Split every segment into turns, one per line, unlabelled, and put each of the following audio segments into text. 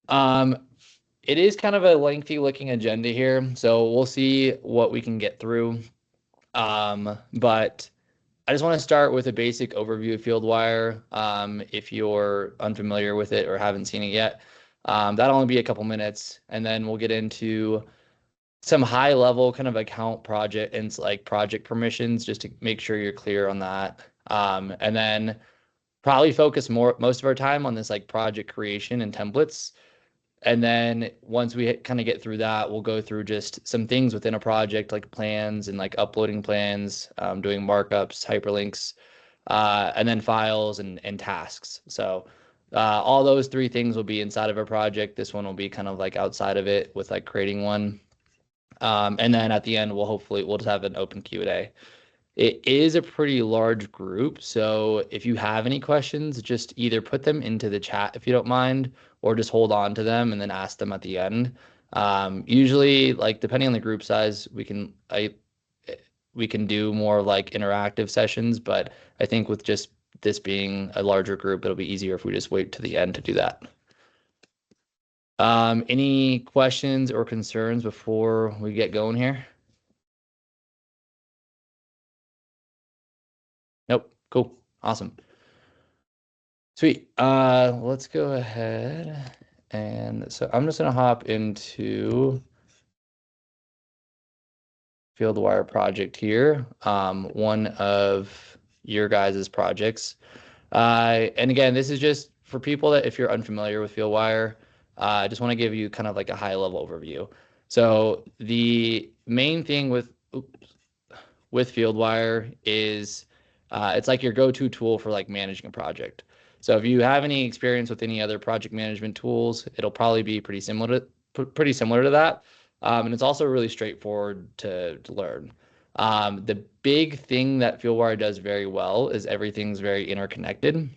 Um, it is kind of a lengthy looking agenda here, so we'll see what we can get through. But I just want to start with a basic overview of Fieldwire. If you're unfamiliar with it or haven't seen it yet, that'll only be a couple minutes, and then we'll get into some high level kind of account project and like project permissions just to make sure you're clear on that. And then probably focus most of our time on this like project creation and templates. And then once we kind of get through that, we'll go through just some things within a project like plans and like uploading plans, doing markups, hyperlinks, and then files and tasks. So all those three things will be inside of a project. This one will be kind of like outside of it with like creating one. And then at the end, we'll just have an open Q&A. It is a pretty large group, so if you have any questions, just either put them into the chat if you don't mind, or just hold on to them and then ask them at the end. Usually, like depending on the group size, we can do more like interactive sessions, but I think with just this being a larger group, it'll be easier if we just wait to the end to do that. Any questions or concerns before we get going here? Nope. Cool. Awesome. Sweet. Let's go ahead. And so I'm just going to hop into Fieldwire project here, one of your guys' projects. And again, this is just for people that if you're unfamiliar with Fieldwire, I just want to give you kind of like a high level overview. So the main thing with Fieldwire is it's like your go-to tool for like managing a project. So if you have any experience with any other project management tools, it'll probably be pretty similar to that. And it's also really straightforward to learn. The big thing that Fieldwire does very well is everything's very interconnected.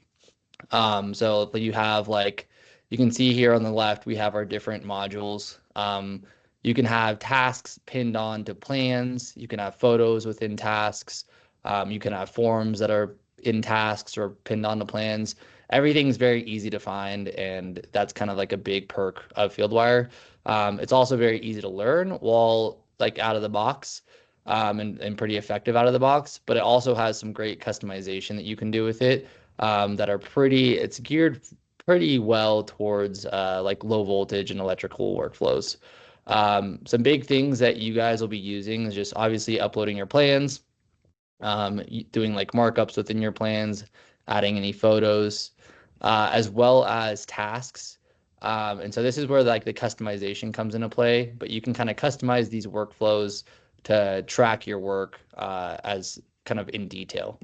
So you have like, you can see here on the left, we have our different modules. You can have tasks pinned on to plans. You can have photos within tasks. You can have forms that are in tasks or pinned onto plans. Everything's very easy to find, and that's kind of like a big perk of Fieldwire. It's also very easy to learn while like out of the box, and pretty effective out of the box, but it also has some great customization that you can do with it, that are it's geared pretty well towards like low voltage and electrical workflows. Some big things that you guys will be using is just obviously uploading your plans, doing like markups within your plans, adding any photos, as well as tasks. And so this is where like the customization comes into play, but you can kind of customize these workflows to track your work as kind of in detail.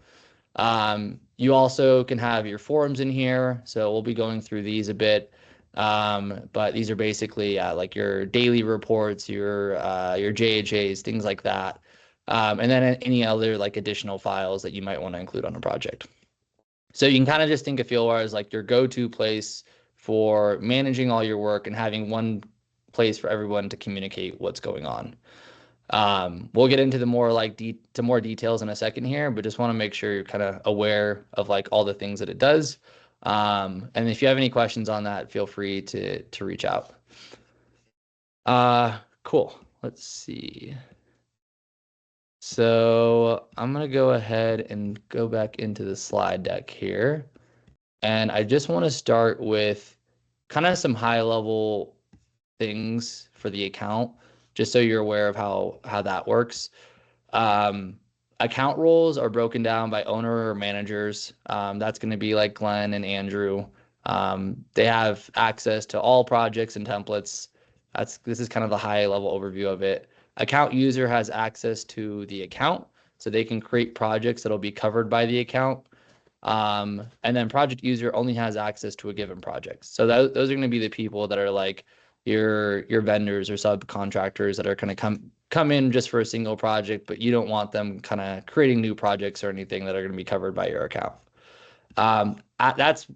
You also can have your forms in here, so we'll be going through these a bit. But these are basically like your daily reports, your JHAs, things like that. And then any other like additional files that you might want to include on a project. So you can kind of just think of Fieldwire as like your go-to place for managing all your work and having one place for everyone to communicate what's going on. We'll get into the more like to more details in a second here, but just want to make sure you're kind of aware of like all the things that it does. And if you have any questions on that, feel free to reach out. Cool. Let's see. So I'm gonna go ahead and go back into the slide deck here. And I just want to start with kind of some high level things for the account, just so you're aware of how that works. Account roles are broken down by owner or managers. That's going to be like Glenn and Andrew. They have access to all projects and templates. This is kind of the high level overview of it. Account user has access to the account, so they can create projects that'll be covered by the account. And then project user only has access to a given project. So those are going to be the people that are like your vendors or subcontractors that are going to come in just for a single project, but you don't want them kind of creating new projects or anything that are going to be covered by your account. That's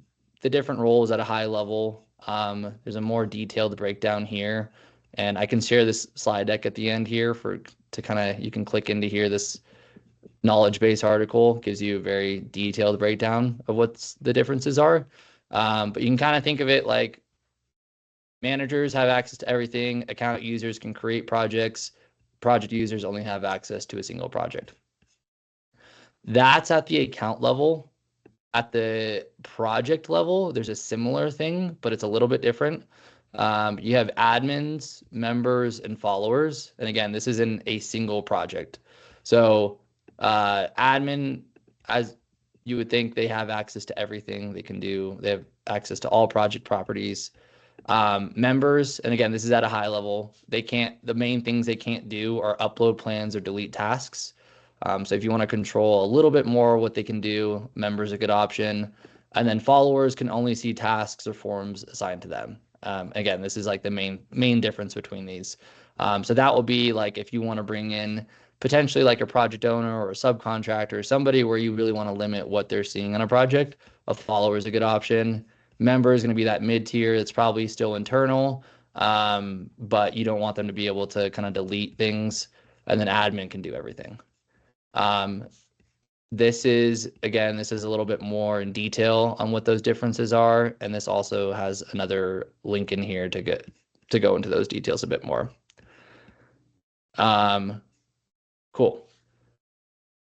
the different roles at a high level. There's a more detailed breakdown here, and I can share this slide deck at the end here to kind of, you can click into here. This knowledge base article gives you a very detailed breakdown of what the differences are. But you can kind of think of it like Managers have access to everything. Account users can create projects. Project users only have access to a single project. That's at the account level. At the project level, there's a similar thing, but it's a little bit different. You have admins, members, and followers. And again, this is in a single project. So admin, as you would think, they have access to everything they can do. They have access to all project properties. Members, and again, this is at a high level, the main things they can't do are upload plans or delete tasks. So if you want to control a little bit more what they can do, members are a good option. And then followers can only see tasks or forms assigned to them. Again, this is like the main difference between these. So that will be like if you want to bring in potentially like a project owner or a subcontractor, somebody where you really want to limit what they're seeing on a project, a follower is a good option. Member is going to be that mid tier that's probably still internal, but you don't want them to be able to kind of delete things, and then admin can do everything. This is a little bit more in detail on what those differences are, and this also has another link in here to go into those details a bit more. Cool.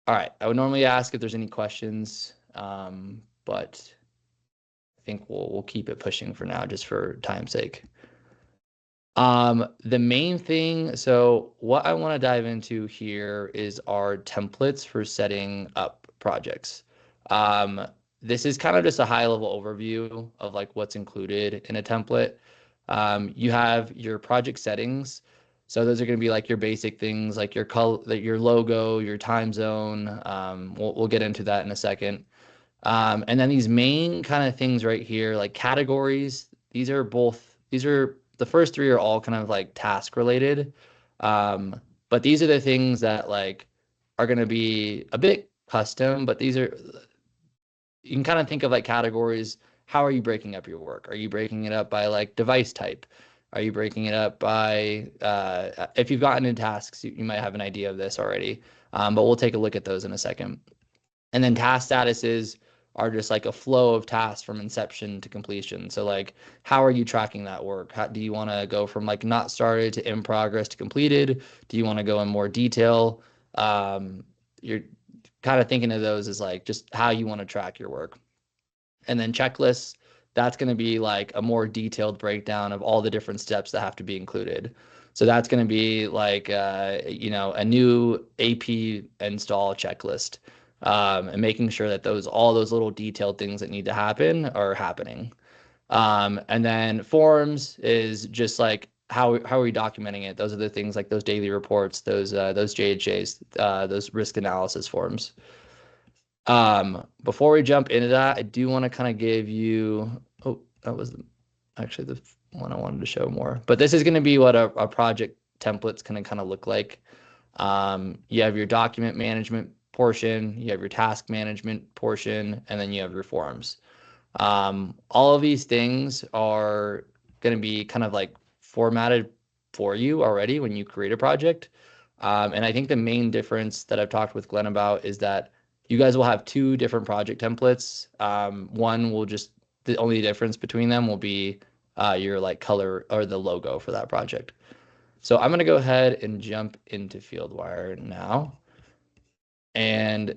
All right, I would normally ask if there's any questions, but I think we'll keep it pushing for now, just for time's sake. The main thing, so what I want to dive into here is our templates for setting up projects. This is kind of just a high level overview of like what's included in a template. You have your project settings. So those are going to be like your basic things, like your color, your logo, your time zone. We'll get into that in a second. And then these main kind of things right here, like categories, these are the first three are all kind of like task related. But these are the things that like are going to be a bit custom, but you can kind of think of like categories. How are you breaking up your work? Are you breaking it up by like device type? Are you breaking it up by, if you've gotten into tasks, you might have an idea of this already, but we'll take a look at those in a second. And then task statuses are just like a flow of tasks from inception to completion. So like, how are you tracking that work? Do you want to go from like not started to in progress to completed? Do you want to go in more detail? You're kind of thinking of those as like just how you want to track your work. And then checklists, that's going to be like a more detailed breakdown of all the different steps that have to be included. So that's going to be like, a new AP install checklist, and making sure that all those little detailed things that need to happen are happening. And then forms is just like how are we documenting it? Those are the things like those daily reports, those JHAs, those risk analysis forms. Before we jump into that, I do want to kind of give you, that was actually the one I wanted to show more, but this is going to be what a project template's going to kind of look like. You have your document management portion, you have your task management portion, and then you have your forms. All of these things are going to be kind of like formatted for you already when you create a project. And I think the main difference that I've talked with Glenn about is that you guys will have two different project templates. One will the only difference between them will be your like color or the logo for that project. So I'm going to go ahead and jump into Fieldwire now. And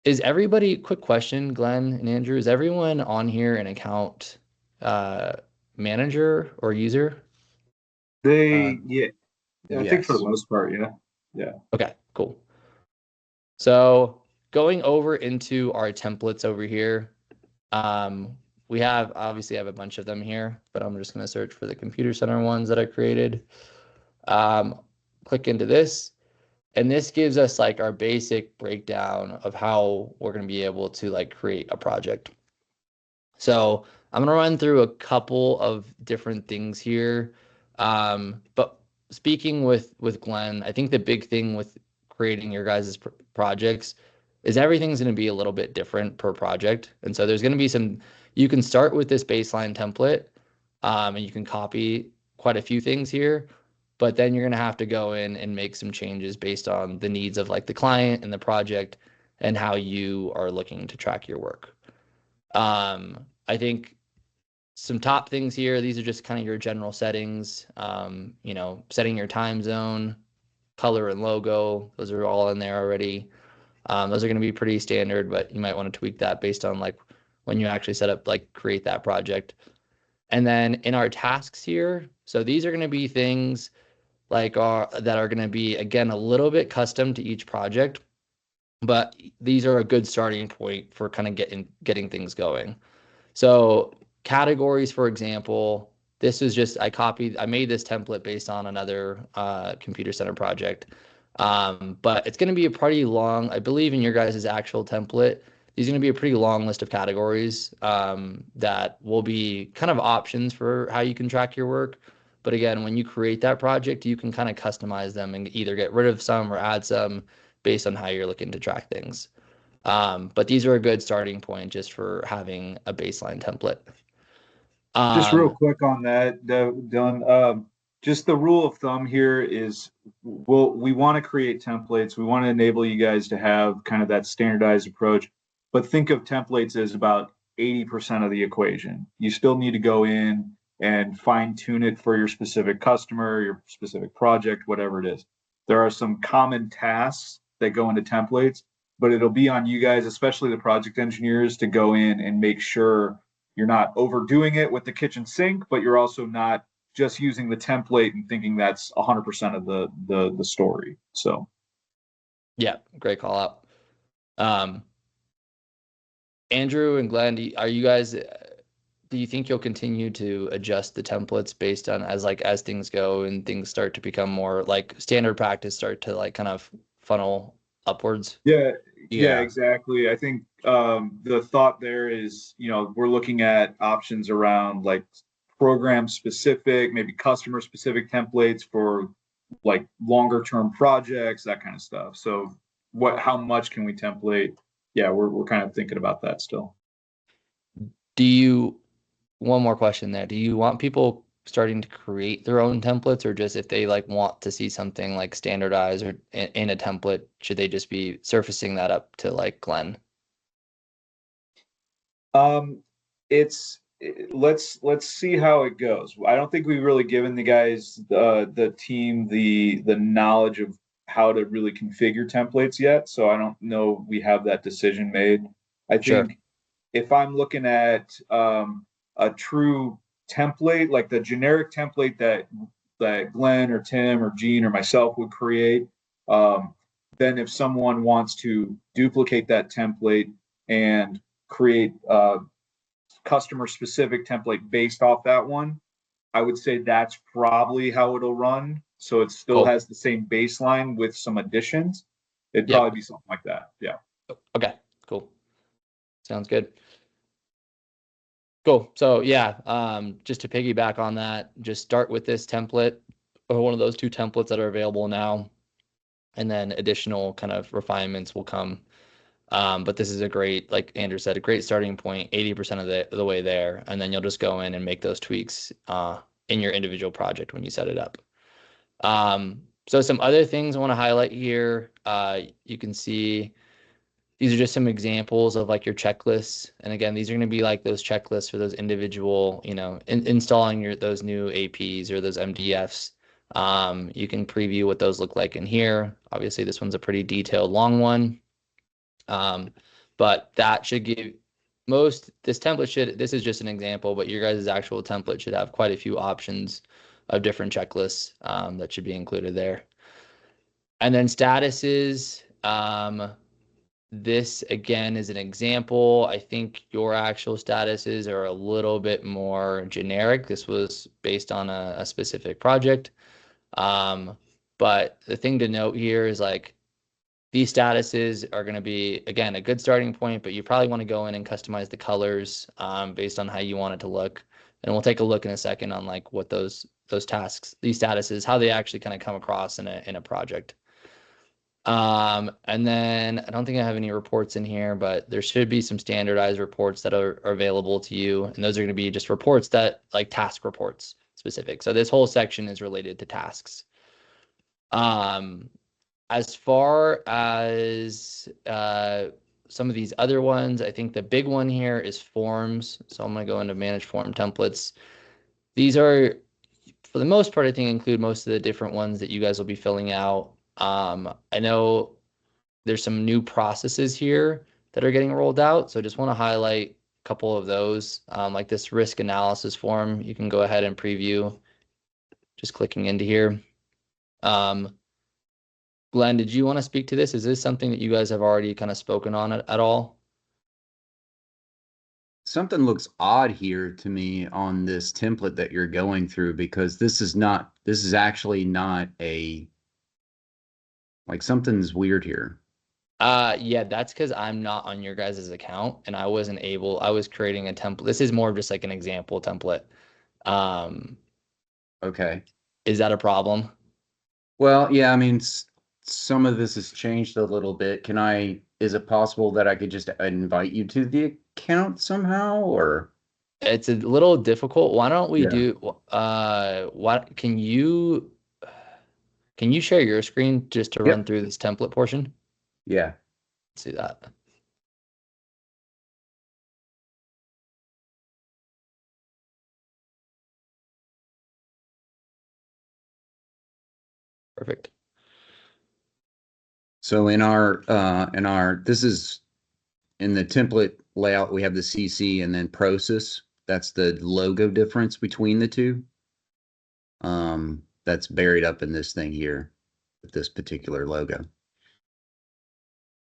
quick question, Glenn and Andrew, is everyone on here an account manager or user?
Yeah, I
yes.
think for the most part, yeah.
Okay, cool. So going over into our templates over here, we obviously have a bunch of them here, but I'm just going to search for the Computacenter ones that I created. Click into this, and this gives us like our basic breakdown of how we're going to be able to like create a project. So I'm going to run through a couple of different things here. But speaking with Glenn, I think the big thing with creating your guys' projects is everything's going to be a little bit different per project. And so there's going to be you can start with this baseline template, and you can copy quite a few things here, but then you're going to have to go in and make some changes based on the needs of like the client and the project and how you are looking to track your work. I think some top things here. These are just kind of your general settings. Setting your time zone, color and logo. Those are all in there already. Those are going to be pretty standard, but you might want to tweak that based on like when you actually set up, like create that project. And then in our tasks here, so these are going to be things like that are going to be, again, a little bit custom to each project, but these are a good starting point for kind of getting things going. So categories, for example, this is just, I made this template based on another Computacenter project. But it's going to be a pretty long, I believe in your guys' actual template, these are going to be a pretty long list of categories that will be kind of options for how you can track your work. But again, when you create that project, you can kind of customize them and either get rid of some or add some based on how you're looking to track things. But these are a good starting point just for having a baseline template.
Just real
Um,
quick on that, Dylan. Just the rule of thumb here is we want to create templates. We want to enable you guys to have kind of that standardized approach, but think of templates as about 80% of the equation. You still need to go in and fine tune it for your specific customer, your specific project, whatever it is. There are some common tasks that go into templates, but it'll be on you guys, especially the project engineers, to go in and make sure you're not overdoing it with the kitchen sink, but you're also not just using the template and thinking that's 100% of the story. So
yeah, great call out. Um, Andrew and Glenn, are you guys, do you think you'll continue to adjust the templates based on as things go and things start to become more like standard practice, start to like kind of funnel upwards?
yeah, yeah,
Yeah.
exactly. I think the thought there is, we're looking at options around like program specific, maybe customer specific templates for like longer term projects, that kind of stuff. So how much can we template? Yeah, we're kind of thinking about that still.
Do you, one more question there. Do you want people starting to create their own templates, or just if they like want to see something like standardized or in a template, should they just be surfacing that up to like Glenn?
Um, it's let's see how it goes. I don't think we've really given the guys the team the knowledge of how to really configure templates yet, so I don't know we have that decision made. I
Sure.
think if I'm looking at a true template, like the generic template that Glenn or Tim or Gene or myself would create, then if someone wants to duplicate that template and create a customer specific template based off that one, I would say that's probably how it'll run. So it still
Cool.
has the same baseline with some additions. It'd
Yep.
probably be something like that. Yeah.
Okay. Cool. Sounds good. Cool. So yeah, just to piggyback on that, just start with this template or one of those two templates that are available now, and then additional kind of refinements will come. But this is a great, like Andrew said, a great starting point, 80% of the way there. And then you'll just go in and make those tweaks in your individual project when you set it up. So some other things I want to highlight here, you can see these are just some examples of like your checklists. And again, these are going to be like those checklists for those individual, installing those new APs or those MDFs. You can preview what those look like in here. Obviously, this one's a pretty detailed, long one. But that should give this is just an example, but your guys' actual template should have quite a few options of different checklists that should be included there. And then statuses, this again is an example. I think your actual statuses are a little bit more generic. This was based on a specific project. But the thing to note here is like these statuses are going to be, again, a good starting point, but you probably want to go in and customize the colors based on how you want it to look. And we'll take a look in a second on like what those tasks, these statuses, how they actually kind of come across in a project. And then I don't think I have any reports in here, but there should be some standardized reports that are available to you. And those are going to be just reports that like task reports specific. So this whole section is related to tasks. As far as some of these other ones. I think the big one here is forms. So I'm going to go into manage form templates. These are, for the most part, I think include most of the different ones that you guys will be filling out. I know there's some new processes here that are getting rolled out. So just want to highlight a couple of those, like this risk analysis form. You can go ahead and preview just clicking into here. Glenn, did you want to speak to this? Is this something that you guys have already kind of spoken on at all?
Something looks odd here to me on this template that you're going through, because this is actually not like something's weird here.
Yeah, that's because I'm not on your guys' account and I was creating a template. This is more of just like an example template. Um,
Okay.
is that a problem?
Well, yeah, I mean, some of this has changed a little bit. Is it possible that I could just invite you to the account somehow, or?
It's a little difficult. Why don't we
Yeah.
do, what can you share your screen just to run
Yep.
through this template portion?
Yeah.
Let's see that. Perfect.
So this is in the template layout, we have the CC and then Process. That's the logo difference between the two. That's buried up in this thing here with this particular logo.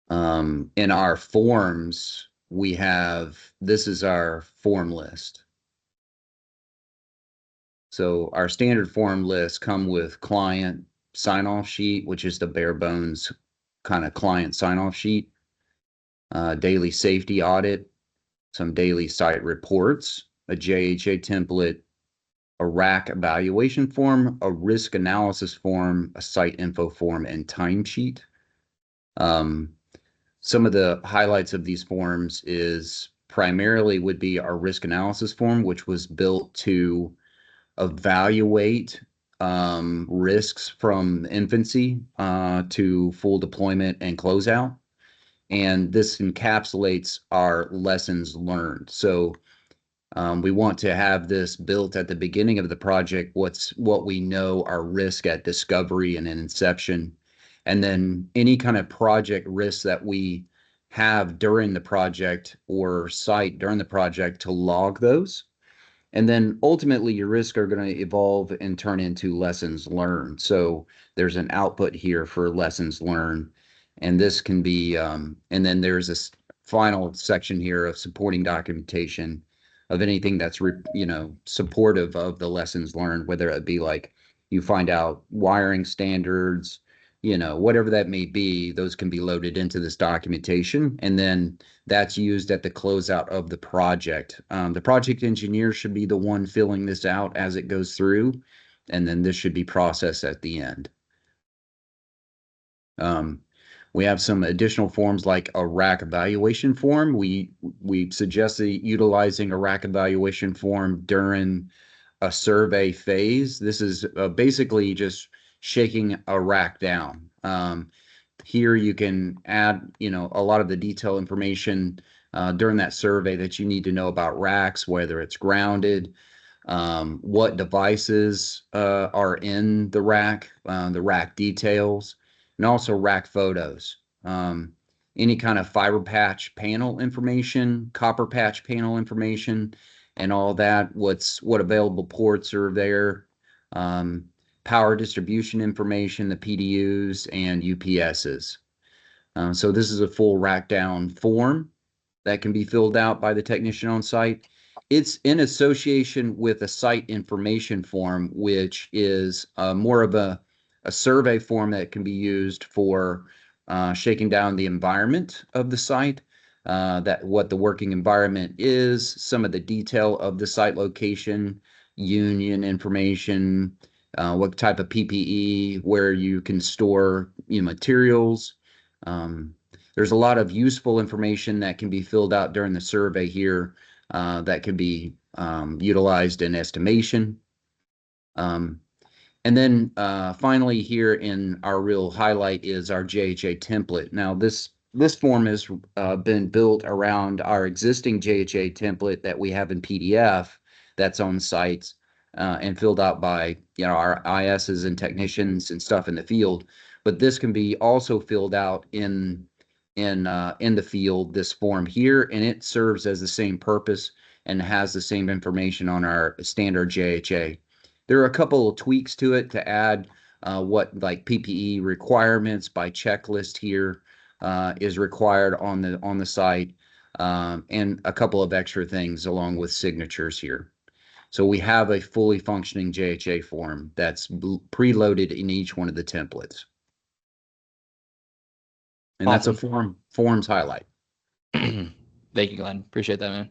In our forms, this is our form list. So our standard form lists come with client sign-off sheet, which is the bare bones kind of client sign-off sheet, daily safety audit, some daily site reports, a JHA template, a rack evaluation form, a risk analysis form, a site info form, and timesheet. Some of the highlights of these forms is primarily would be our risk analysis form, which was built to evaluate risks from infancy to full deployment and closeout. And this encapsulates our lessons learned. So we want to have this built at the beginning of the project, what we know our risk at discovery and inception, and then any kind of project risks that we have during the project or cite during the project to log those. And then ultimately your risks are going to evolve and turn into lessons learned. So there's an output here for lessons learned. And this can be, and then there's this final section here of supporting documentation of anything that's, supportive of the lessons learned, whether it be like you find out wiring standards, whatever that may be, those can be loaded into this documentation. And then that's used at the closeout of the project. The project engineer should be the one filling this out as it goes through, and then this should be processed at the end. We have some additional forms like a rack evaluation form. We suggested utilizing a rack evaluation form during a survey phase. This is basically just shaking a rack down. Here you can add, a lot of the detail information during that survey that you need to know about racks, whether it's grounded, what devices are in the rack details, and also rack photos. Any kind of fiber patch panel information, copper patch panel information, and all that. What available ports are there. Power distribution information, the PDUs and UPSs. So this is a full rack down form that can be filled out by the technician on site. It's in association with a site information form, which is more of a survey form that can be used for shaking down the environment of the site, that what the working environment is, some of the detail of the site location, union information, what type of PPE, where you can store materials. There's a lot of useful information that can be filled out during the survey here that can be utilized in estimation. And then finally here in our real highlight is our JHA template. Now this this form has been built around our existing JHA template that we have in PDF that's on site and filled out by our ISs and technicians and stuff in the field. But this can be also filled out in the field, this form here, and it serves as the same purpose and has the same information on our standard JHA. There are a couple of tweaks to it to add what like PPE requirements by checklist here is required on the site, and a couple of extra things along with signatures here. So we have a fully functioning JHA form that's preloaded in each one of the templates. And
Awesome.
that's a forms highlight.
Thank you, Glenn. Appreciate that,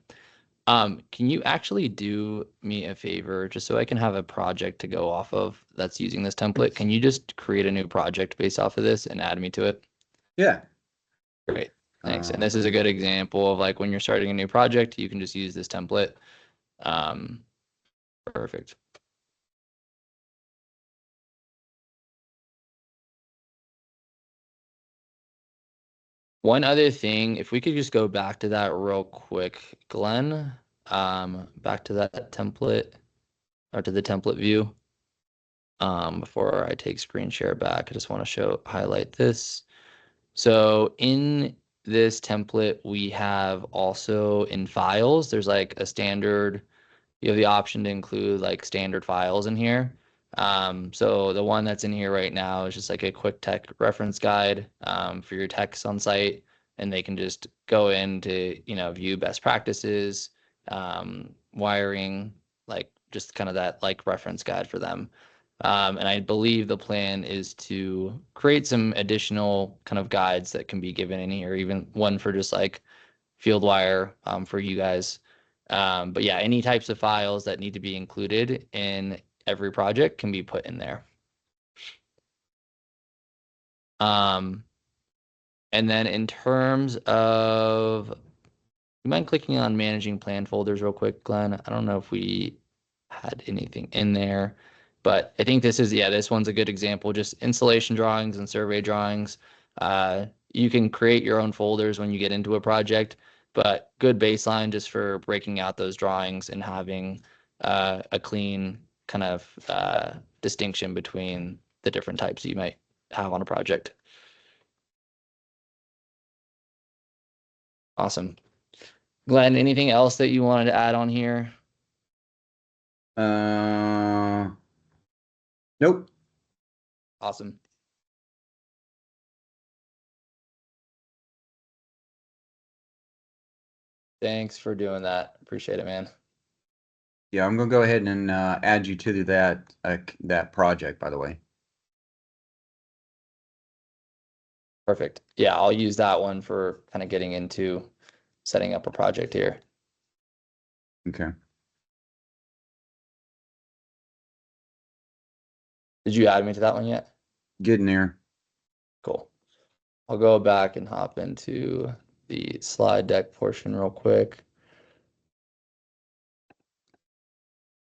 man. Can you actually do me a favor just so I can have a project to go off of that's using this template? Can you just create a new project based off of this and add me to it?
Yeah.
Great. Thanks. And this is a good example of like when you're starting a new project, you can just use this template. Perfect. One other thing, if we could just go back to that real quick, Glenn, back to that template or to the template view. Before I take screen share back, I just want to highlight this. So in this template, we have also in files, there's like a standard, you have the option to include like standard files in here. So the one that's in here right now is just like a quick tech reference guide for your techs on site, and they can just go in to, view best practices, wiring, like just kind of that like reference guide for them. And I believe the plan is to create some additional kind of guides that can be given in here, even one for just like Fieldwire for you guys. But yeah, any types of files that need to be included in every project can be put in there. And then in terms of, you mind clicking on managing plan folders real quick, Glenn? I don't know if we had anything in there, but I think this one's a good example. Just installation drawings and survey drawings. You can create your own folders when you get into a project, but good baseline just for breaking out those drawings and having a clean kind of distinction between the different types you might have on a project. Awesome. Glenn, anything else that you wanted to add on here?
Nope.
Awesome. Thanks for doing that. Appreciate it, man.
Yeah, I'm gonna go ahead and add you to that project, by the way.
Perfect. Yeah, I'll use that one for kind of getting into setting up a project here.
Okay.
Did you add me to that one yet?
Getting there.
Cool. I'll go back and hop into the slide deck portion real quick.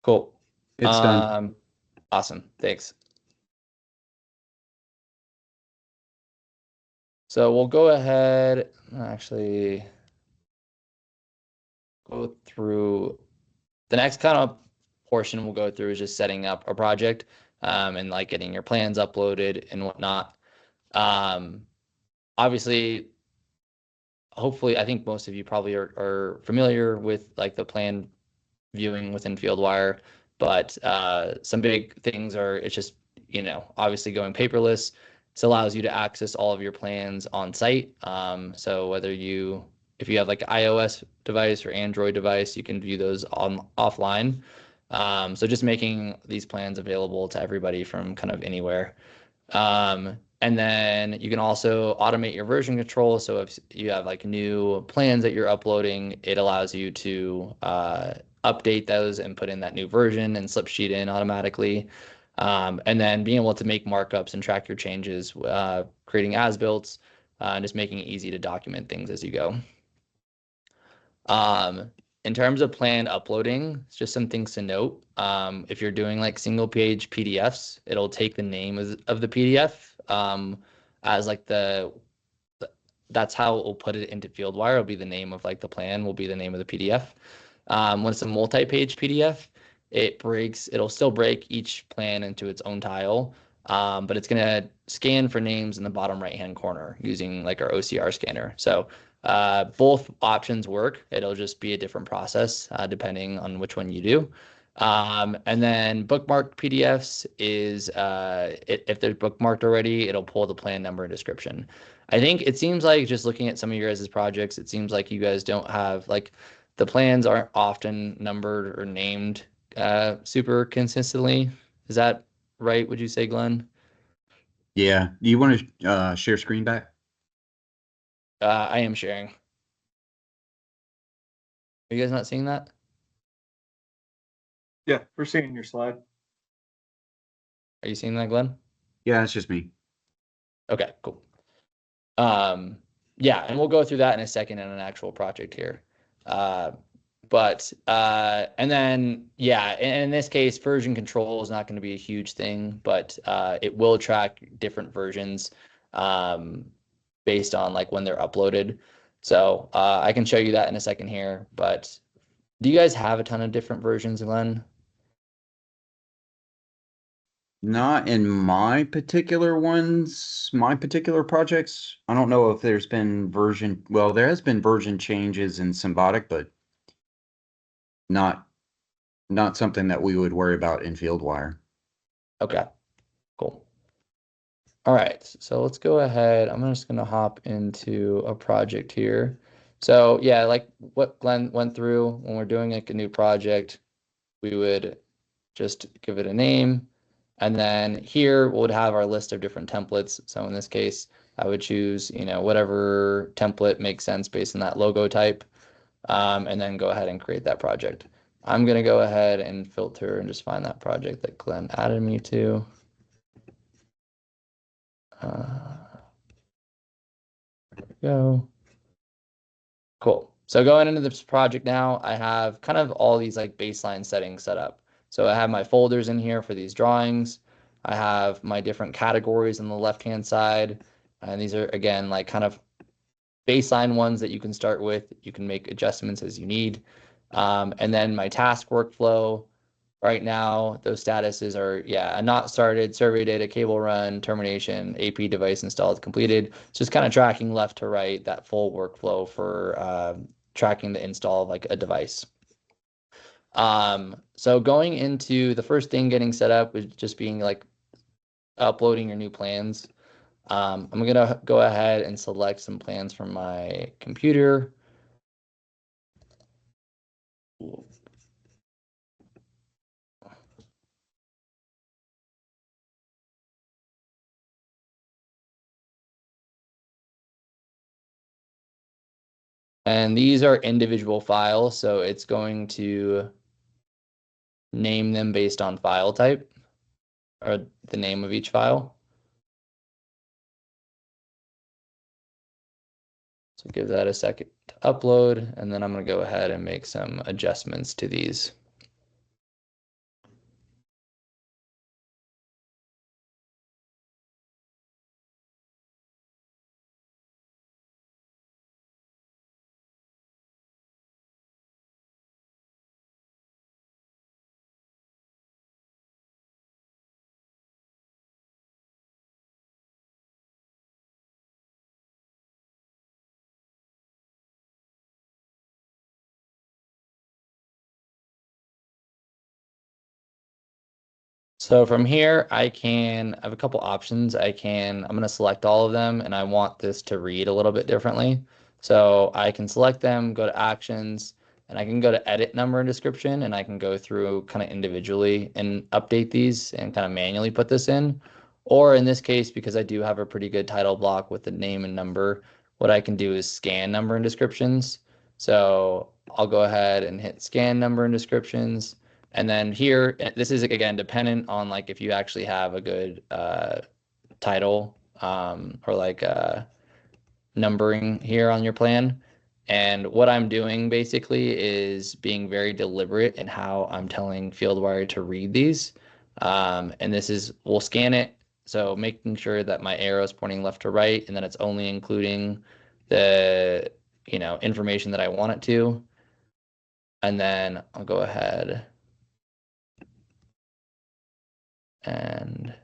Cool.
It's done.
Awesome. Thanks. So we'll go ahead and actually go through the next kind of portion we'll go through is just setting up a project and like getting your plans uploaded and whatnot. Obviously, hopefully, I think most of you probably are familiar with like the plan viewing within Fieldwire, but some big things are, it's just, obviously going paperless. This allows you to access all of your plans on site. So if you have like an iOS device or Android device, you can view those offline. So just making these plans available to everybody from kind of anywhere. And then you can also automate your version control. So if you have like new plans that you're uploading, it allows you to update those and put in that new version and slip sheet in automatically. And then being able to make markups and track your changes, creating as-builts, and just making it easy to document things as you go. In terms of plan uploading, it's just some things to note. If you're doing like single page PDFs, it'll take the name of the PDF as like the that's how we'll put it into Fieldwire. It'll be the name of like the plan, will be the name of the PDF. When it's a multi-page PDF, it'll still break each plan into its own tile, but it's gonna scan for names in the bottom right-hand corner using like our OCR scanner. So both options work. It'll just be a different process depending on which one you do. And then bookmarked PDFs is if they're bookmarked already, it'll pull the plan number and description. I think it seems like just looking at some of your guys' projects, it seems like you guys don't have like the plans aren't often numbered or named super consistently. Is that right? Would you say, Glenn?
Yeah. Do you want to share screen back?
I am sharing. Are you guys not seeing that?
Yeah, we're seeing your slide.
Are you seeing that, Glenn?
Yeah, it's just me.
Okay, cool. Yeah, and we'll go through that in a second in an actual project here. And then, yeah, in this case, version control is not going to be a huge thing, but it will track different versions based on like when they're uploaded. So I can show you that in a second here, but do you guys have a ton of different versions, Glenn?
Not in my particular ones, my particular projects. I don't know if there's been well, there has been version changes in Symbotic, but not something that we would worry about in Fieldwire.
Okay, cool. All right, so let's go ahead. I'm just going to hop into a project here. So yeah, like what Glenn went through when we're doing like a new project, we would just give it a name. And then here we would have our list of different templates. So in this case, I would choose, whatever template makes sense based on that logo type, and then go ahead and create that project. I'm going to go ahead and filter and just find that project that Glenn added me to. There we go. Cool. So going into this project now, I have kind of all these like baseline settings set up. So I have my folders in here for these drawings. I have my different categories on the left-hand side. And these are, again, like kind of baseline ones that you can start with. You can make adjustments as you need. And then my task workflow. Right now, those statuses are, yeah, a not started, survey data, cable run, termination, AP device installed, completed. It's just kind of tracking left to right, that full workflow for tracking the install of like a device. So going into the first thing getting set up was just being like uploading your new plans. I'm gonna go ahead and select some plans from my computer. And these are individual files, so it's going to name them based on file type or the name of each file. So give that a second to upload, and then I'm going to go ahead and make some adjustments to these. So from here, I have a couple options. I'm going to select all of them, and I want this to read a little bit differently. So I can select them, go to actions, and I can go to edit number and description, and I can go through kind of individually and update these and kind of manually put this in. Or in this case, because I do have a pretty good title block with the name and number, what I can do is scan number and descriptions. So I'll go ahead and hit scan number and descriptions. And then here, this is again dependent on like if you actually have a good title or like numbering here on your plan. And what I'm doing basically is being very deliberate in how I'm telling Fieldwire to read these. And we'll scan it. So making sure that my arrow is pointing left to right, and then it's only including the, information that I want it to. And then I'll go ahead and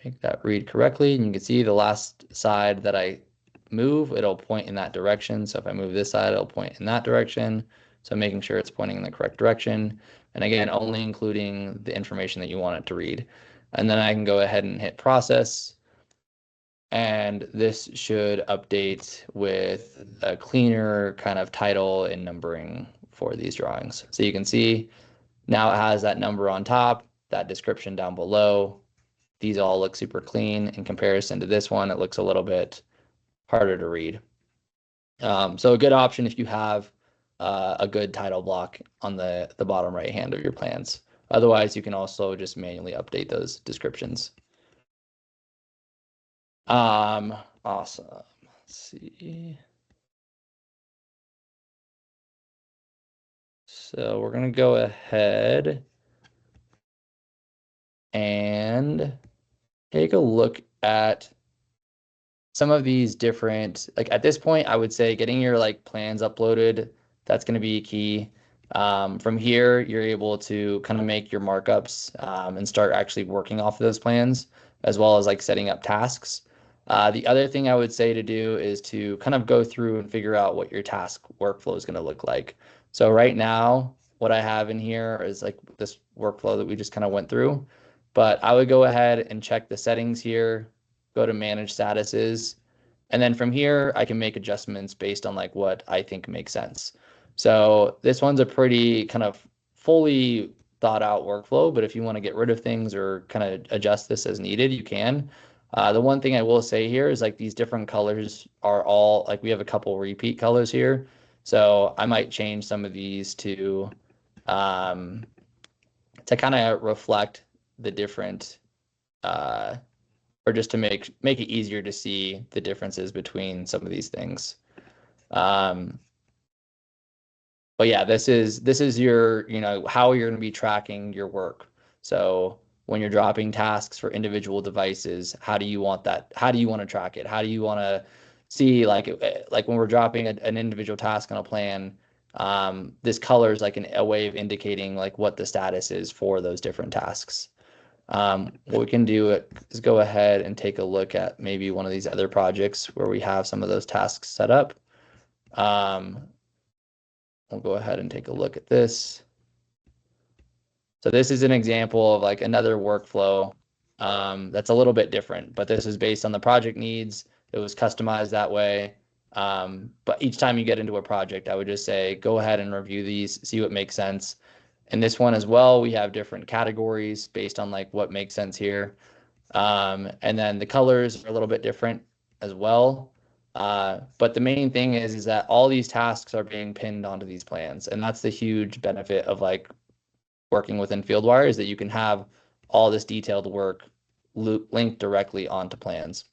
make that read correctly. And you can see the last side that I move, it'll point in that direction. So if I move this side, it'll point in that direction. So making sure it's pointing in the correct direction. And again, only including the information that you want it to read. And then I can go ahead and hit process. And this should update with a cleaner kind of title and numbering for these drawings. So you can see now it has that number on top, that description down below. These all look super clean in comparison to this one. It looks a little bit harder to read. So a good option if you have a good title block on the bottom right hand of your plans. Otherwise, you can also just manually update those descriptions. Awesome. Let's see. So we're gonna go ahead and take a look at some of these different, like at this point, I would say getting your like plans uploaded, that's going to be key. From here, you're able to kind of make your markups and start actually working off of those plans, as well as like setting up tasks. The other thing I would say to do is to kind of go through and figure out what your task workflow is going to look like. So right now, what I have in here is like this workflow that we just kind of went through, but I would go ahead and check the settings here, go to manage statuses. And then from here, I can make adjustments based on like what I think makes sense. So this one's a pretty kind of fully thought out workflow, but if you want to get rid of things or kind of adjust this as needed, you can. The one thing I will say here is like these different colors are all like we have a couple repeat colors here. So I might change some of these um, to kind of reflect the different or just to make it easier to see the differences between some of these things. But yeah, this is your, how you're going to be tracking your work. So when you're dropping tasks for individual devices, how do you want that? How do you want to track it? How do you want to see like when we're dropping an individual task on a plan, this color is like a way of indicating like what the status is for those different tasks. What we can do is go ahead and take a look at maybe one of these other projects where we have some of those tasks set up. We'll go ahead and take a look at this. So this is an example of like another workflow that's a little bit different, but this is based on the project needs. It was customized that way. But each time you get into a project, I would just say, go ahead and review these, see what makes sense. In this one as well, we have different categories based on like what makes sense here. And then the colors are a little bit different as well. But the main thing is that all these tasks are being pinned onto these plans. And that's the huge benefit of like working within Fieldwire is that you can have all this detailed work linked directly onto plans.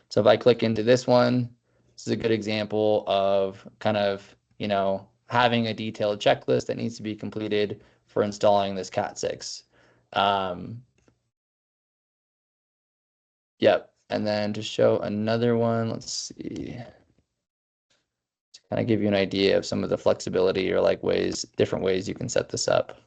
So if I click into this one, this is a good example of kind of, having a detailed checklist that needs to be completed for installing this Cat 6. Yep. And then to show another one, let's see. To kind of give you an idea of some of the flexibility or like different ways you can set this up.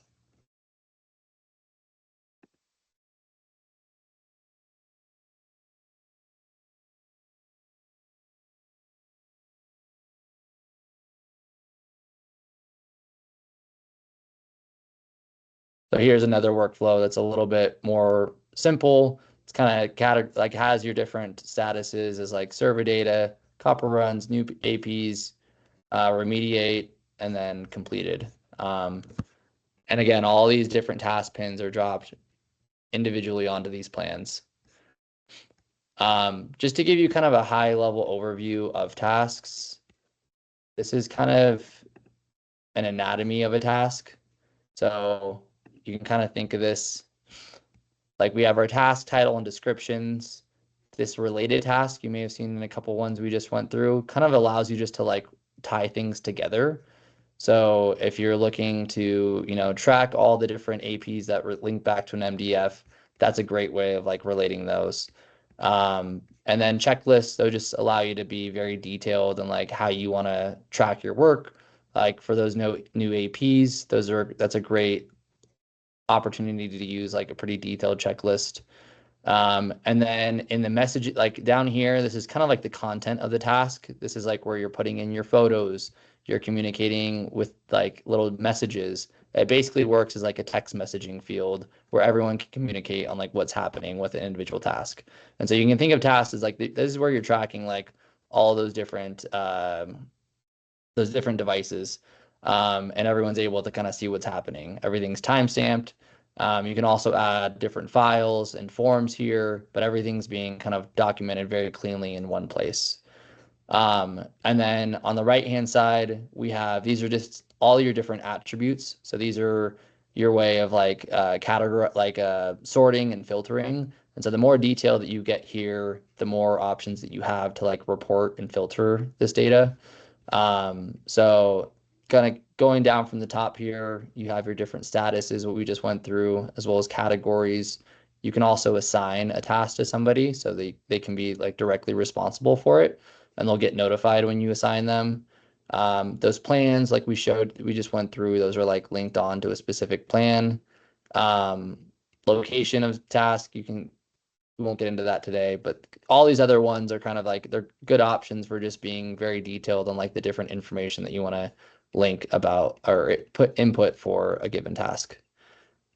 So here's another workflow that's a little bit more simple. It's kind of like has your different statuses as like server data, copper runs, new APs, remediate, and then completed. And again, all these different task pins are dropped individually onto these plans. Just to give you kind of a high level overview of tasks, this is kind of an anatomy of a task. So you can kind of think of this like we have our task title and descriptions. This related task you may have seen in a couple ones we just went through kind of allows you just to like tie things together. So if you're looking to, track all the different APs that link back to an MDF, that's a great way of like relating those. And then checklists, they'll just allow you to be very detailed and like how you want to track your work. Like for those new APs, that's a great opportunity to use like a pretty detailed checklist. And then in the message, like down here, this is kind of like the content of the task. This is like where you're putting in your photos, you're communicating with like little messages. It basically works as like a text messaging field where everyone can communicate on like what's happening with an individual task. And so you can think of tasks as like this is where you're tracking like all those different devices, and everyone's able to kind of see what's happening. Everything's time stamped. You can also add different files and forms here, but everything's being kind of documented very cleanly in one place. And then on the right-hand side, we have, these are just all your different attributes. So these are your way of like sorting and filtering. And so the more detail that you get here, the more options that you have to like report and filter this data. So kind of going down from the top here, you have your different statuses, what we just went through, as well as categories. You can also assign a task to somebody so they can be like directly responsible for it, and they'll get notified when you assign them. Those plans, like we just went through, those are like linked on to a specific plan. Um, Location of task, we won't get into that today, but all these other ones are kind of like they're good options for just being very detailed on like the different information that you want to link about or put input for a given task.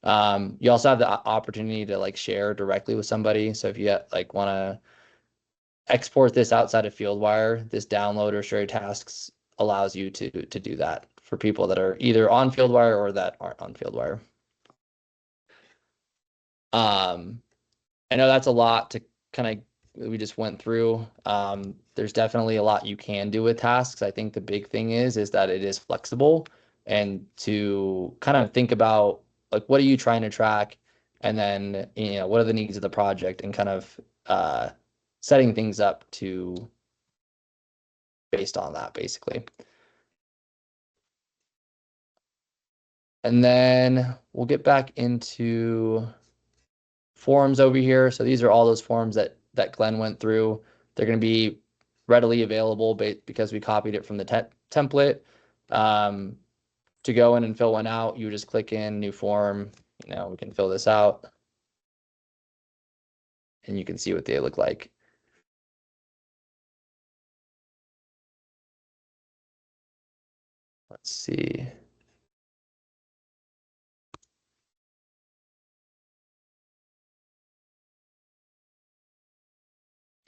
You also have the opportunity to like share directly with somebody. So if you like want to export this outside of Fieldwire, this download or share tasks allows you to do that for people that are either on Fieldwire or that aren't on Fieldwire. I know that's a lot to kind of we just went through. There's definitely a lot you can do with tasks. I think the big thing is that it is flexible, and to kind of think about like what are you trying to track, and then what are the needs of the project, and kind of setting things up to based on that basically. And then we'll get back into forms over here. So these are all those forms that Glenn went through. They're going to be readily available because we copied it from the template. To go in and fill one out, you just click in new form. We can fill this out, and you can see what they look like. Let's see.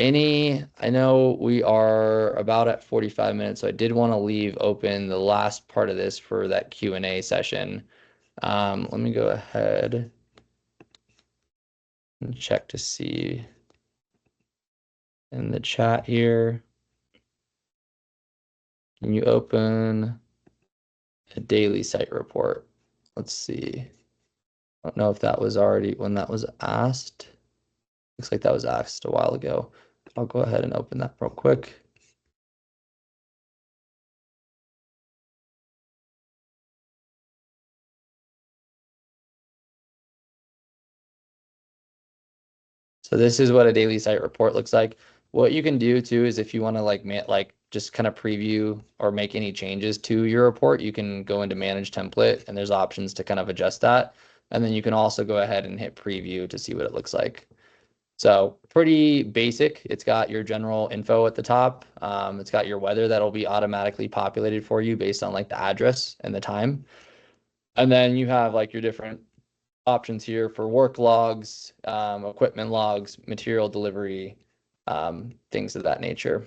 I know we are about at 45 minutes, so I did want to leave open the last part of this for that Q&A session. Let me go ahead and check to see in the chat here. Can you open a daily site report? Let's see. I don't know if that was already when that was asked. Looks like that was asked a while ago. I'll go ahead and open that real quick. So this is what a daily site report looks like. What you can do too is if you want to like just kind of preview or make any changes to your report, you can go into manage template, and there's options to kind of adjust that. And then you can also go ahead and hit preview to see what it looks like. So pretty basic. It's got your general info at the top. It's got your weather that'll be automatically populated for you based on like the address and the time. And then you have like your different options here for work logs, equipment logs, material delivery, things of that nature.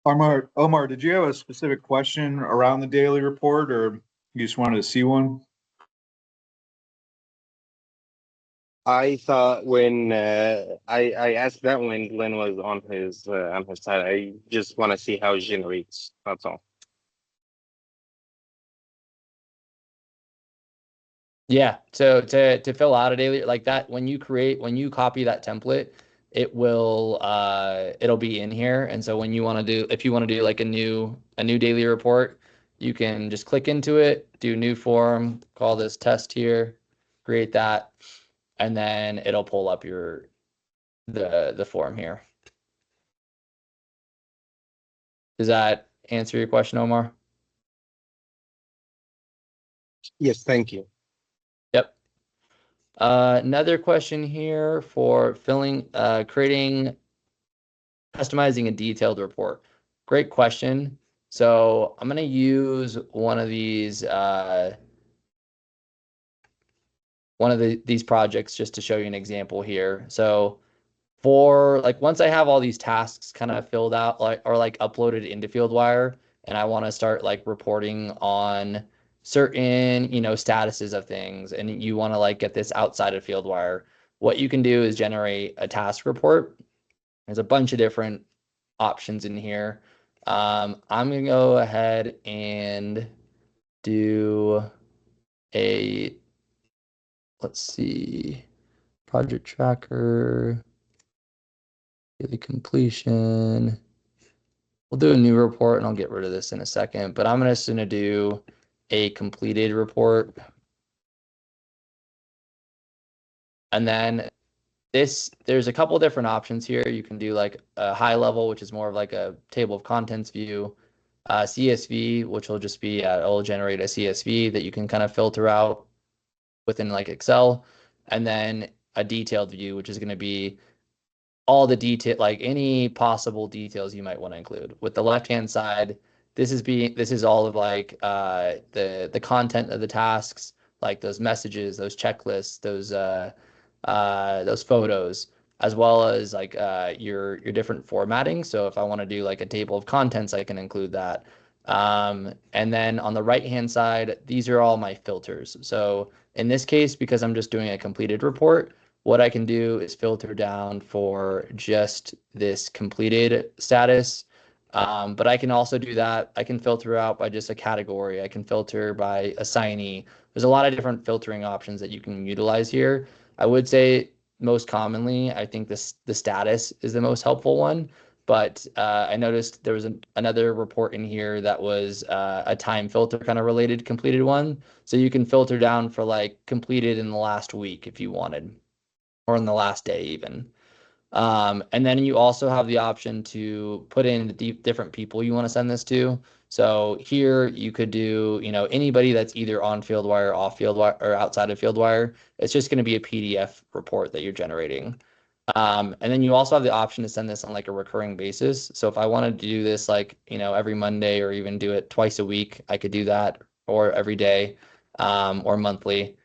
Omar, did you have a specific question around the daily report, or you just wanted to see one?
I thought when I asked that when Glenn was on his side, I just want to see how it generates. That's all.
Yeah. So to fill out a daily like that, when you copy that template, it'll be in here. And so when if you want to do like a new daily report, you can just click into it, do new form, call this test here, create that. and then it'll pull up the form here. Does that answer your question, Omar?
Yes, thank you.
Yep. Another question here for creating, customizing a detailed report. Great question. So I'm going to use one of these projects just to show you an example here. So for like once I have all these tasks kind of filled out like uploaded into Fieldwire, and I want to start like reporting on certain, statuses of things, and you want to like get this outside of Fieldwire, what you can do is generate a task report. There's a bunch of different options in here. I'm gonna go ahead and do a, let's see, project tracker, daily completion. We'll do a new report, and I'll get rid of this in a second, but I'm just gonna do a completed report. And then there's a couple different options here. You can do like a high level, which is more of like a table of contents view, CSV, which will just be, it'll generate a CSV that you can kind of filter out within like Excel, and then a detailed view, which is going to be all the detail, like any possible details you might want to include. With the left-hand side, this is all of like the content of the tasks, like those messages, those checklists, those photos, as well as like your different formatting. So if I want to do like a table of contents, I can include that. And then on the right-hand side, these are all my filters. So in this case, because I'm just doing a completed report, what I can do is filter down for just this completed status. But I can also do that. I can filter out by just a category. I can filter by assignee. There's a lot of different filtering options that you can utilize here. I would say most commonly, I think the status is the most helpful one. But I noticed there was another report in here that was a time filter kind of related completed one. So you can filter down for like completed in the last week if you wanted, or in the last day even. And then you also have the option to put in the different people you want to send this to. So here you could do, anybody that's either on Fieldwire, off Fieldwire, or outside of Fieldwire. It's just going to be a PDF report that you're generating. And then you also have the option to send this on like a recurring basis. So if I wanted to do this like, every Monday, or even do it twice a week, I could do that, or every day, or monthly.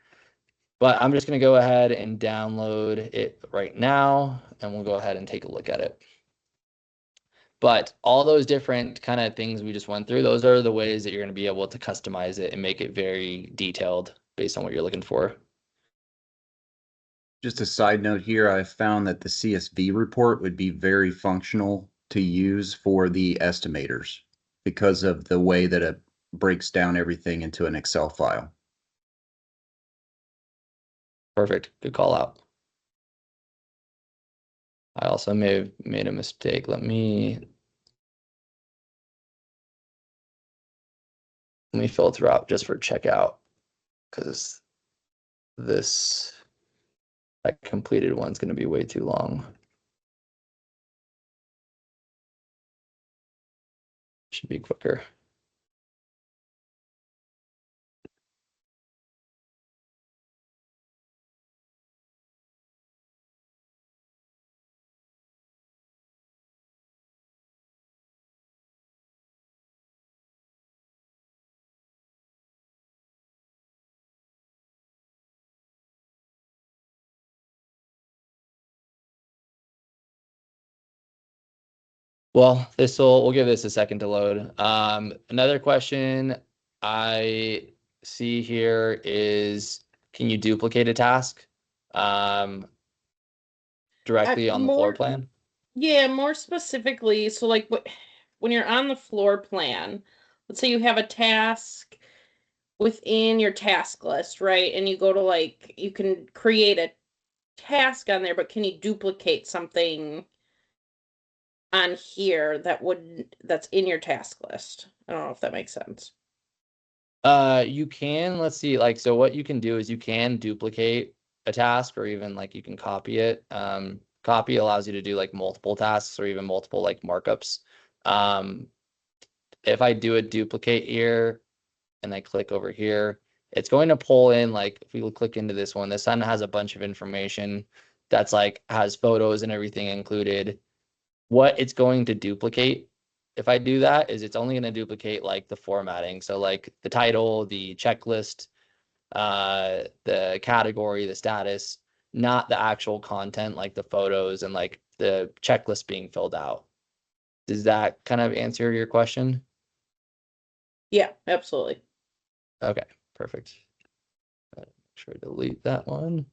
But I'm just going to go ahead and download it right now, and we'll go ahead and take a look at it. But all those different kind of things we just went through, those are the ways that you're going to be able to customize it and make it very detailed based on what you're looking for.
Just a side note here, I found that the CSV report would be very functional to use for the estimators because of the way that it breaks down everything into an Excel file.
Perfect. Good call out. I also may have made a mistake. Let me filter out just for checkout, because that completed one's going to be way too long. Should be quicker. Well, we'll give this a second to load. Another question I see here is, can you duplicate a task directly on the floor plan?
Yeah, more specifically, so like when you're on the floor plan, let's say you have a task within your task list, right? And you go to like, you can create a task on there, but can you duplicate something on here that's in your task list? I don't know if that makes sense.
You can, let's see, like, so what you can do is you can duplicate a task, or even like you can copy it. Copy allows you to do like multiple tasks or even multiple like markups. If I do a duplicate here and I click over here, it's going to pull in, like if we click into this one has a bunch of information that's like has photos and everything included. What it's going to duplicate, if I do that, is it's only going to duplicate like the formatting. So like the title, the checklist, the category, the status, not the actual content like the photos and like the checklist being filled out. Does that kind of answer your question?
Yeah, absolutely.
Okay, perfect. Make sure to delete that one.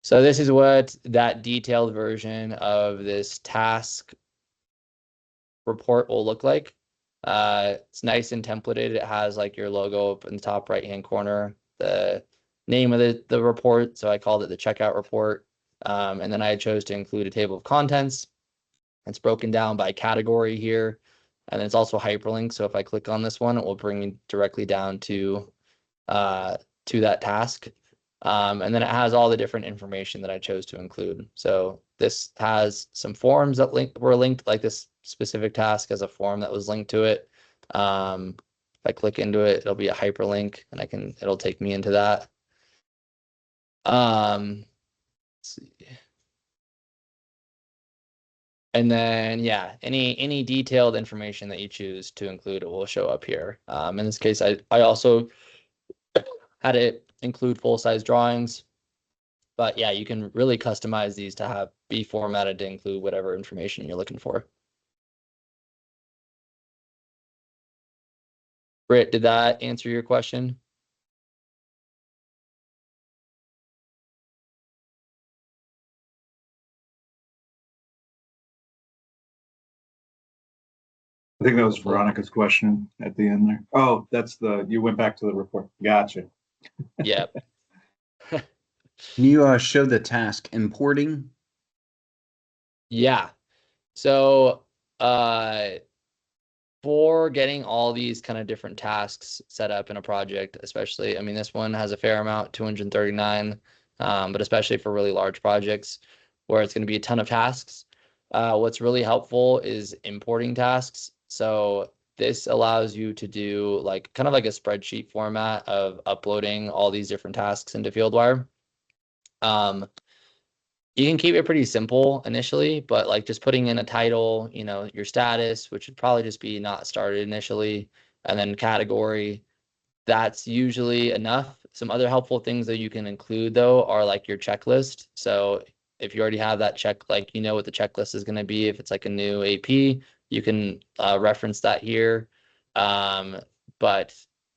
So this is what that detailed version of this task report will look like. It's nice and templated. It has like your logo up in the top right-hand corner, the name of the report. So I called it the checkout report. And then I chose to include a table of contents. It's broken down by category here. And then it's also hyperlinked. So if I click on this one, it will bring me directly down to that task. And then it has all the different information that I chose to include. So this has some forms that were linked, like this specific task has a form that was linked to it. If I click into it, it'll be a hyperlink and it'll take me into that. Let's see. And then, yeah, any detailed information that you choose to include, it will show up here. In this case, I also had it include full-size drawings. But yeah, you can really customize these to be formatted to include whatever information you're looking for. Britt, did that answer your question?
I think that was Veronica's question at the end there. Oh, you went back to the report. Gotcha.
Yep.
Can you show the task importing?
Yeah. So for getting all these kind of different tasks set up in a project, especially, I mean, this one has a fair amount, 239, but especially for really large projects where it's going to be a ton of tasks. What's really helpful is importing tasks. So this allows you to do like kind of like a spreadsheet format of uploading all these different tasks into Fieldwire. You can keep it pretty simple initially, but like just putting in a title, your status, which would probably just be not started initially, and then category, that's usually enough. Some other helpful things that you can include though are like your checklist. So if you already have that check, like what the checklist is going to be, if it's like a new AP, you can reference that here. But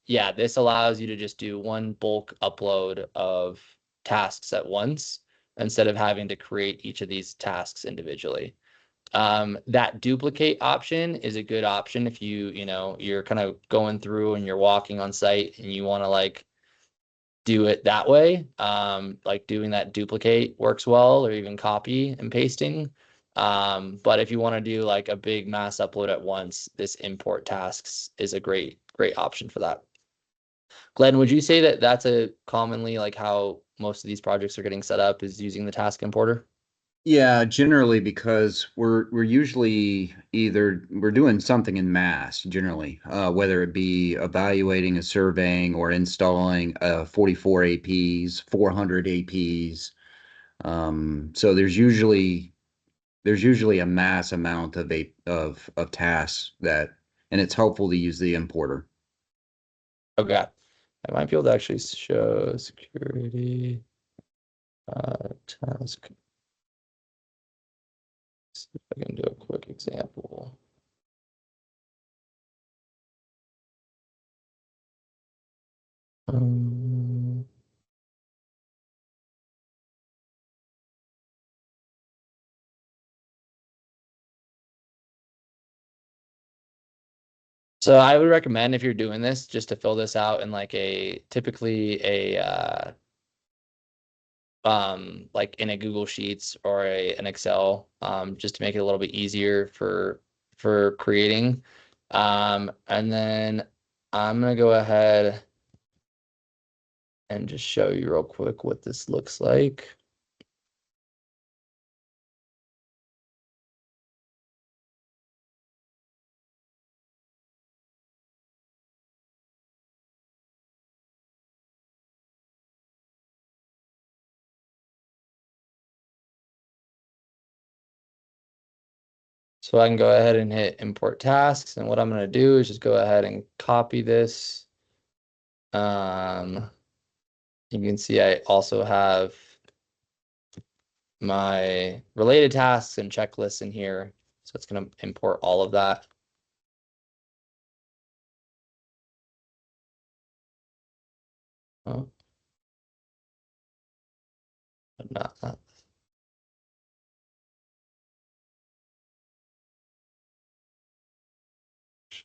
yeah, this allows you to just do one bulk upload of tasks at once instead of having to create each of these tasks individually. That duplicate option is a good option if you're kind of going through and you're walking on site and you want to like do it that way. Like doing that duplicate works well, or even copy and pasting. But if you want to do like a big mass upload at once, this import tasks is a great option for that. Glenn, would you say that that's a commonly like how most of these projects are getting set up, is using the task importer?
Yeah, generally because we're usually we're doing something in mass generally, whether it be evaluating a surveying or installing 44 APs, 400 APs. So there's usually a mass amount of tasks and it's helpful to use the importer.
Okay. I might be able to actually show security task. See if I can do a quick example. So I would recommend, if you're doing this, just to fill this out in like typically like in a Google Sheets or an Excel, just to make it a little bit easier for creating. And then I'm gonna go ahead and just show you real quick what this looks like. So I can go ahead and hit import tasks. And what I'm going to do is just go ahead and copy this. You can see I also have my related tasks and checklists in here. So it's going to import all of that. Oh. But not that.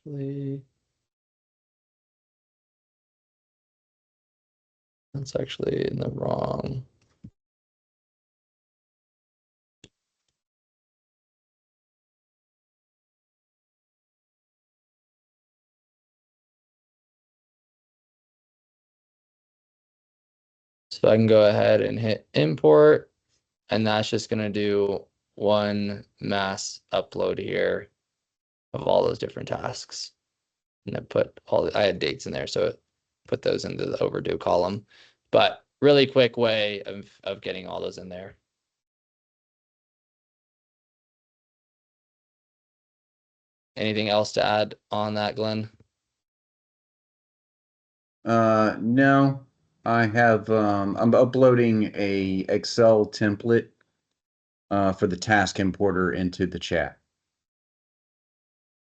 Actually, that's actually in the wrong. So I can go ahead and hit import, and that's just going to do one mass upload here of all those different tasks. And I had dates in there, so put those into the overdue column. But really quick way of getting all those in there. Anything else to add on that, Glenn?
No, I'm uploading a Excel template for the task importer into the chat.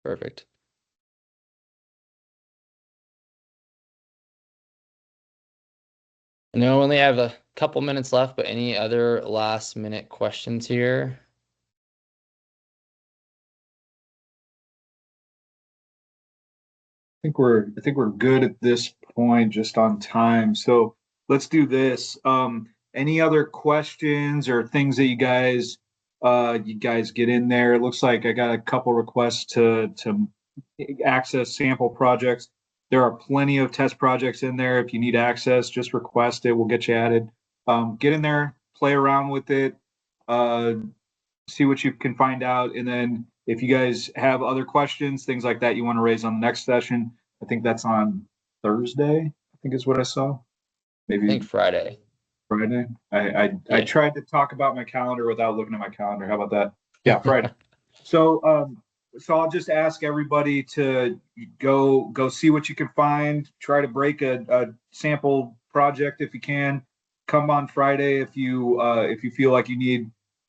Perfect. I know I only have a couple minutes left, but any other last minute questions here?
I think we're good at this point, just on time. So let's do this. Any other questions or things that you guys get in there? It looks like I got a couple requests to access sample projects. There are plenty of test projects in there. If you need access, just request it. We'll get you added. Get in there, play around with it, see what you can find out, and then if you guys have other questions, things like that you want to raise on the next session, I think that's on Thursday, I think is what I saw.
I
Maybe
think Friday.
Friday. I
Yeah.
tried to talk about my calendar without looking at my calendar. How about that? Yeah, Friday. So I'll just ask everybody to go see what you can find. Try to break a sample project if you can. Come on Friday if you feel like you need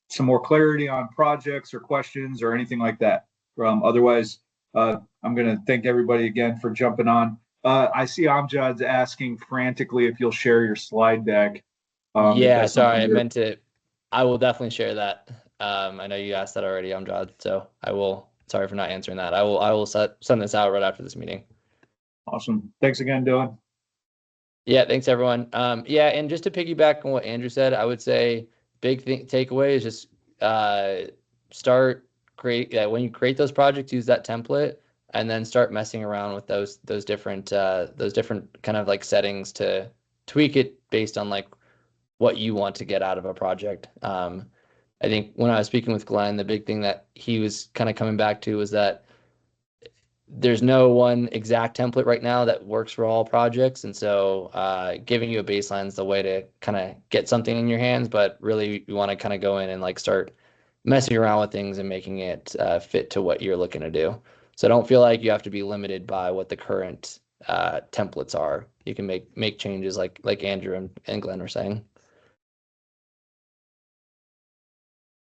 some more clarity on projects or questions or anything like that. Otherwise, I'm going to thank everybody again for jumping on. I see Amjad's asking frantically if you'll share your slide deck.
Yeah, sorry, I meant to. I will definitely share that. I know you asked that already, Amjad, so I will. Sorry for not answering that. I will send this out right after this meeting.
Awesome. Thanks again, Dylan.
Yeah, thanks everyone. Yeah, and just to piggyback on what Andrew said, I would say big takeaway is just start when you create those projects, use that template, and then start messing around with those different kind of like settings to tweak it based on like what you want to get out of a project. I think when I was speaking with Glenn, the big thing that he was kind of coming back to was that there's no one exact template right now that works for all projects. And so giving you a baseline is the way to kind of get something in your hands, but really you want to kind of go in and like start messing around with things and making it fit to what you're looking to do. So don't feel like you have to be limited by what the current templates are. You can make changes like Andrew and Glenn were saying.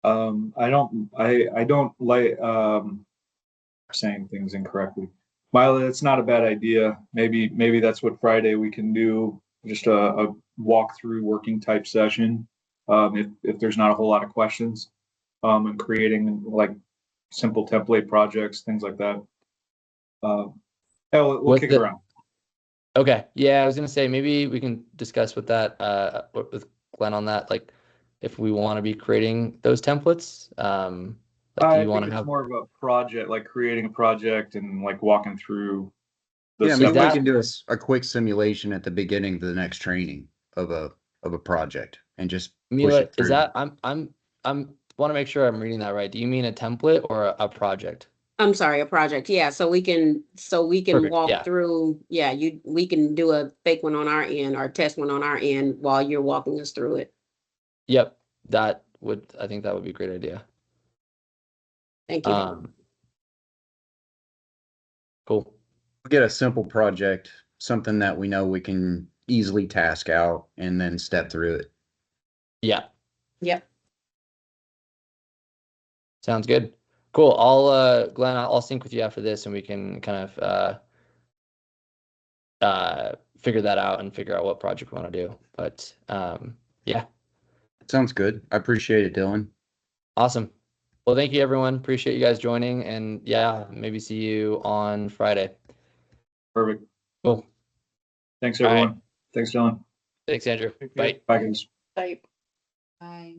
I don't like saying things incorrectly. Miley, it's not a bad idea. Maybe that's what Friday we can do. Just a walkthrough working type session. If there's not a whole lot of questions, and creating like simple template projects, things like that. We'll kick it around.
Okay. Yeah, I was gonna say maybe we can discuss with that with Glenn on that, like if we want to be creating those templates. Like do you want to have
more of a project, like creating a project and like walking through
Yeah,
stuff.
maybe we can do a quick simulation at the beginning of the next training of a project and just push
Mila,
it through.
is that I'm want to make sure I'm reading that right. Do you mean a template or a project?
I'm sorry, a project. Yeah, so we can
Perfect,
walk
yeah.
through. Yeah, we can do a fake one on our end or test one on our end while you're walking us through it.
Yep, I think that would be a great idea.
Thank you.
Cool.
We'll get a simple project, something that we know we can easily task out and then step through it.
Yeah,
Yep.
sounds good. Cool. Glenn, I'll sync with you after this and we can kind of figure that out and figure out what project we want to do. But yeah.
Sounds good. I appreciate it, Dylan.
Awesome. Well, thank you everyone. Appreciate you guys joining, and yeah, maybe see you on Friday.
Perfect.
Cool.
Thanks,
All
everyone.
right.
Thanks, Dylan.
Thanks, Andrew. Bye.
Bye, guys.
Type.
Bye.